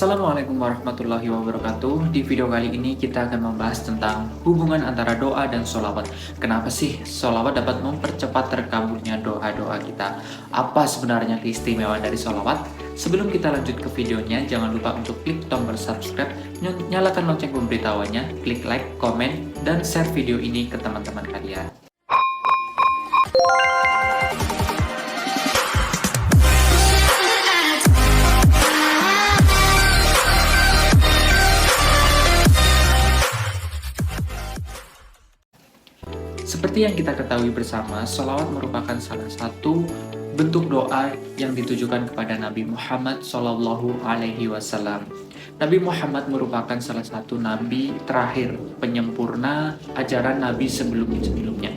Assalamualaikum warahmatullahi wabarakatuh. Di video kali ini kita akan membahas tentang hubungan antara doa dan sholawat. Kenapa sih sholawat dapat mempercepat terkabulnya doa-doa kita? Apa sebenarnya keistimewaan dari sholawat? Sebelum kita lanjut ke videonya, jangan lupa untuk klik tombol subscribe, nyalakan lonceng pemberitahuannya, klik like, komen, dan share video ini ke teman-teman kalian. Seperti yang kita ketahui bersama, sholawat merupakan salah satu bentuk doa yang ditujukan kepada Nabi Muhammad Shallallahu Alaihi Wasallam. Nabi Muhammad merupakan salah satu nabi terakhir penyempurna ajaran nabi sebelumnya.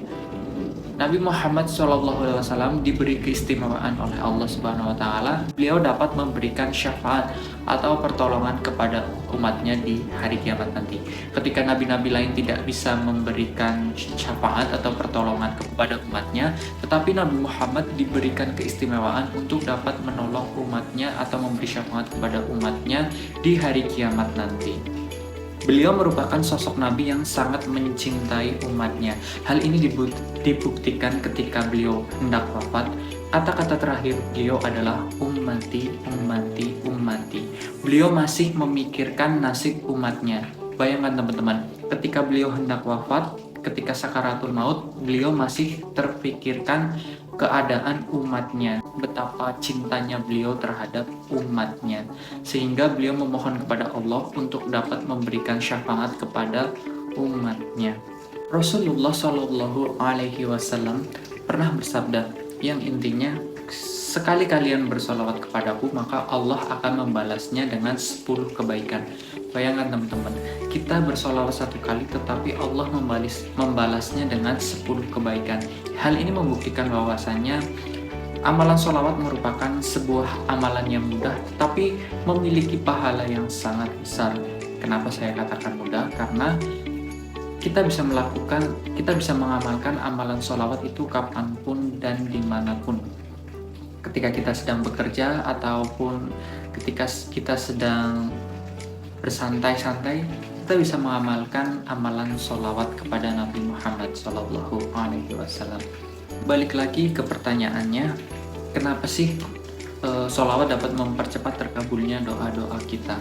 Nabi Muhammad SAW diberi keistimewaan oleh Allah Subhanahu wa Ta'ala. Beliau dapat memberikan syafaat atau pertolongan kepada umatnya di hari kiamat nanti. Ketika nabi-nabi lain tidak bisa memberikan syafaat atau pertolongan kepada umatnya, tetapi Nabi Muhammad diberikan keistimewaan untuk dapat menolong umatnya atau memberi syafaat kepada umatnya di hari kiamat nanti. Beliau merupakan sosok nabi yang sangat mencintai umatnya. Hal ini dibuktikan ketika beliau hendak wafat. Kata-kata terakhir beliau adalah ummati, ummati, ummati. Beliau masih memikirkan nasib umatnya. Bayangkan teman-teman, ketika beliau hendak wafat, ketika sakaratul maut, beliau masih terpikirkan keadaan umatnya, betapa cintanya beliau terhadap umatnya, sehingga beliau memohon kepada Allah untuk dapat memberikan syafaat kepada umatnya. Rasulullah Shallallahu Alaihi Wasallam pernah bersabda yang intinya, sekali kalian bersolawat kepadaku, maka Allah akan membalasnya dengan 10 kebaikan. Bayangkan teman-teman, kita bersolawat 1 kali tetapi Allah membalasnya dengan 10 kebaikan. Hal ini membuktikan bahwasannya amalan solawat merupakan sebuah amalan yang mudah tapi memiliki pahala yang sangat besar. Kenapa saya katakan mudah? Karena kita bisa mengamalkan amalan solawat itu kapanpun dan dimanapun. Ketika kita sedang bekerja ataupun ketika kita sedang bersantai-santai, kita bisa mengamalkan amalan sholawat kepada Nabi Muhammad Shallallahu Alaihi Wasallam. Balik lagi ke pertanyaannya, kenapa sih sholawat dapat mempercepat terkabulnya doa-doa kita?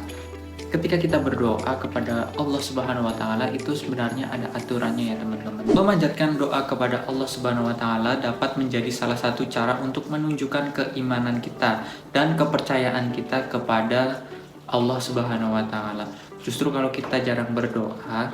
Ketika kita berdoa kepada Allah Subhanahu wa Ta'ala, itu sebenarnya ada aturannya ya teman-teman. Memanjatkan doa kepada Allah Subhanahu wa Ta'ala dapat menjadi salah satu cara untuk menunjukkan keimanan kita dan kepercayaan kita kepada Allah Subhanahu wa Ta'ala. Justru kalau kita jarang berdoa,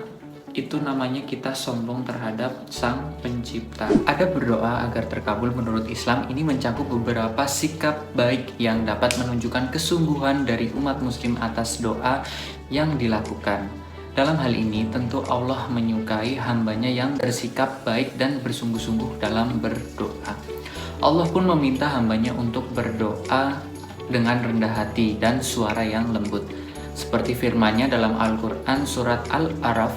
itu namanya kita sombong terhadap Sang Pencipta. Adab berdoa agar terkabul menurut Islam ini mencakup beberapa sikap baik yang dapat menunjukkan kesungguhan dari umat muslim atas doa yang dilakukan. Dalam hal ini tentu Allah menyukai hambanya yang bersikap baik dan bersungguh-sungguh dalam berdoa. Allah pun meminta hambanya untuk berdoa dengan rendah hati dan suara yang lembut. Seperti firman-Nya dalam Al-Quran surat Al-A'raf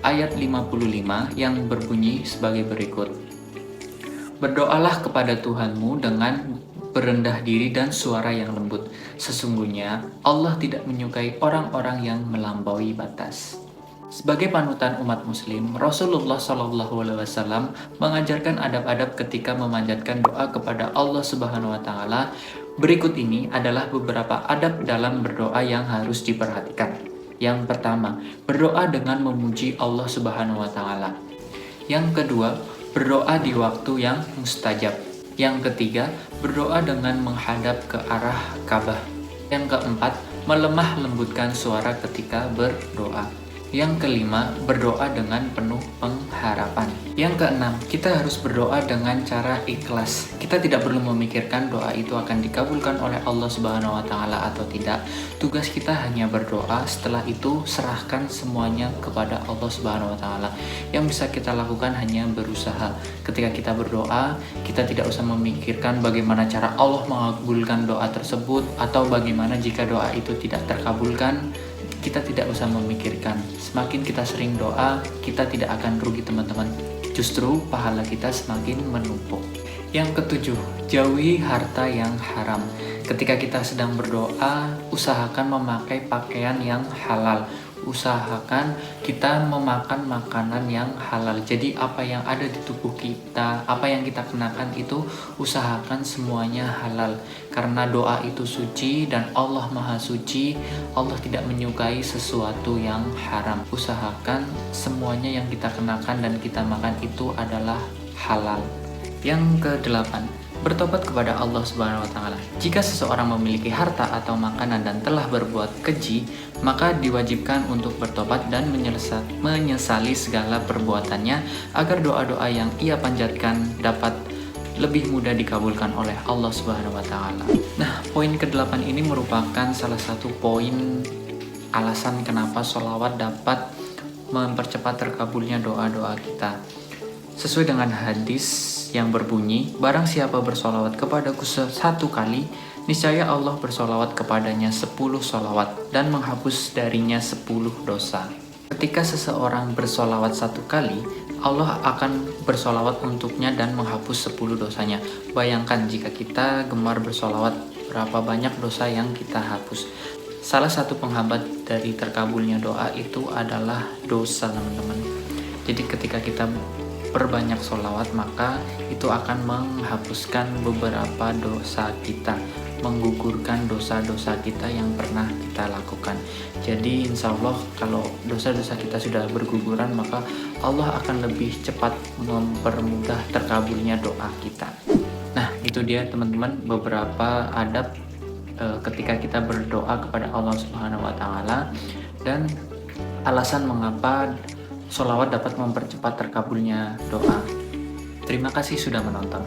ayat 55 yang berbunyi sebagai berikut. Berdoalah kepada Tuhanmu dengan berendah diri dan suara yang lembut. Sesungguhnya Allah tidak menyukai orang-orang yang melampaui batas. Sebagai panutan umat muslim, Rasulullah SAW mengajarkan adab-adab ketika memanjatkan doa kepada Allah Subhanahu wa Ta'ala. Berikut ini adalah beberapa adab dalam berdoa yang harus diperhatikan. Yang pertama, berdoa dengan memuji Allah Subhanahu wa Ta'ala. Yang kedua, berdoa di waktu yang mustajab. Yang ketiga, berdoa dengan menghadap ke arah Ka'bah. Yang keempat, melemah lembutkan suara ketika berdoa. Yang kelima, berdoa dengan penuh pengharapan. Yang keenam, kita harus berdoa dengan cara ikhlas. Kita tidak perlu memikirkan doa itu akan dikabulkan oleh Allah Subhanahu wa Ta'ala atau tidak. Tugas kita hanya berdoa, setelah itu serahkan semuanya kepada Allah Subhanahu wa Ta'ala. Yang bisa kita lakukan hanya berusaha. Ketika kita berdoa, kita tidak usah memikirkan bagaimana cara Allah mengabulkan doa tersebut atau bagaimana jika doa itu tidak terkabulkan. Kita tidak usah memikirkan. Semakin kita sering doa, kita tidak akan rugi teman-teman. Justru pahala kita semakin menumpuk. Yang ketujuh, jauhi harta yang haram. Ketika kita sedang berdoa, usahakan memakai pakaian yang halal. Usahakan kita memakan makanan yang halal. Jadi apa yang ada di tubuh kita, apa yang kita kenakan itu usahakan semuanya halal. Karena doa itu suci dan Allah Maha Suci. Allah tidak menyukai sesuatu yang haram. Usahakan semuanya yang kita kenakan dan kita makan itu adalah halal. Yang ke-8, bertobat kepada Allah Subhanahu wa taala. Jika seseorang memiliki harta atau makanan dan telah berbuat keji, maka diwajibkan untuk bertobat dan menyesali segala perbuatannya agar doa-doa yang ia panjatkan dapat lebih mudah dikabulkan oleh Allah Subhanahu wa taala. Nah, poin ke-8 ini merupakan salah satu poin alasan kenapa sholawat dapat mempercepat terkabulnya doa-doa kita. Sesuai dengan hadis yang berbunyi, barang siapa bersolawat kepadaku 1 kali, niscaya Allah bersolawat kepadanya 10 solawat dan menghapus darinya 10 dosa. Ketika seseorang bersolawat 1 kali, Allah akan bersolawat untuknya dan menghapus 10 dosanya. Bayangkan jika kita gemar bersolawat, berapa banyak dosa yang kita hapus. Salah satu penghambat dari terkabulnya doa itu adalah dosa, teman-teman. Jadi ketika kita perbanyak sholawat, maka itu akan menghapuskan beberapa dosa kita, menggugurkan dosa-dosa kita yang pernah kita lakukan. Jadi insya Allah kalau dosa-dosa kita sudah berguguran, maka Allah akan lebih cepat mempermudah terkabulnya doa kita. Nah, itu dia teman-teman beberapa adab ketika kita berdoa kepada Allah Subhanahu wa taala dan alasan mengapa sholawat dapat mempercepat terkabulnya doa. Terima kasih sudah menonton.